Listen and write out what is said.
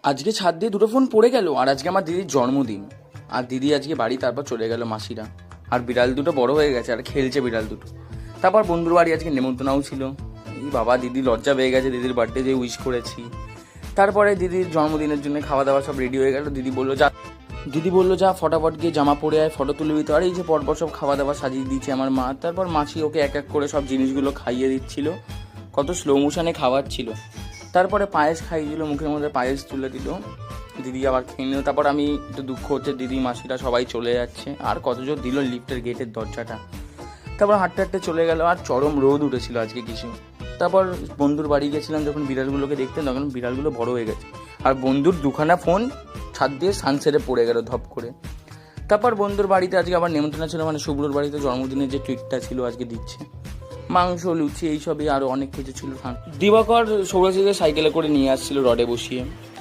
আজকে ছাদ দিয়ে দুটো ফোন পড়ে গেল, আর আজকে আমার দিদির জন্মদিন। আর দিদি আজকে বাড়ি, তারপর চলে গেল মাসিরা। আর বিড়াল দুটো বড় হয়ে গেছে আর খেলছে বিড়াল দুটো। তারপর বন্ধুর বাড়ি আজকে নেমন্তন্নও ছিল। এই বাবা, দিদি লজ্জা পেয়ে গেছে দিদির বার্থডে যে উইশ করেছি। তারপরে দিদির জন্মদিনের জন্য খাওয়া দাওয়া সব রেডি হয়ে গেল। দিদি বললো যা ফটাফট গিয়ে জামা পরে আয়, ফটো তুলে দিতে। আর এই যে পরপর সব খাওয়া দাওয়া সাজিয়ে দিচ্ছে আমার মা। তারপর মাসি ওকে এক এক করে সব জিনিসগুলো খাইয়ে দিচ্ছিল, কত স্লো মোশনে খাওয়াচ্ছিল। তারপরে পায়েস খাইয়ে দিল, মুখের মধ্যে পায়েস তুলে দিল, দিদি আবার খেয়ে নিল। তারপর আমি একটু দুঃখ হচ্ছে, দিদি মাসিরা সবাই চলে যাচ্ছে। আর কত জোর দিল লিফটের গেটের দরজাটা। তারপর হাঁটতে হাঁটতে চলে গেল। আর চরম রোদ উঠেছিল আজকে কিছু। তারপর বন্ধুর বাড়ি গেছিলাম, যখন বিড়ালগুলোকে দেখতে, তখন বিড়ালগুলো বড় হয়ে গেছে। আর বন্ধুর দুখানা ফোন ছাদ দিয়ে সানসেটে পড়ে গেল ধপ করে। তারপর বন্ধুর বাড়িতে আজকে আবার নেমন্তন্ন ছিল, মানে শুভ্রর বাড়িতে জন্মদিনের যে ট্রিটটা ছিল আজকে দিচ্ছে, মাংস, লুচি, এইসবই আরও অনেক কিছু ছিল। দিবাকর সৌরজীকে সাইকেলে করে নিয়ে আসছিল রডে বসিয়ে।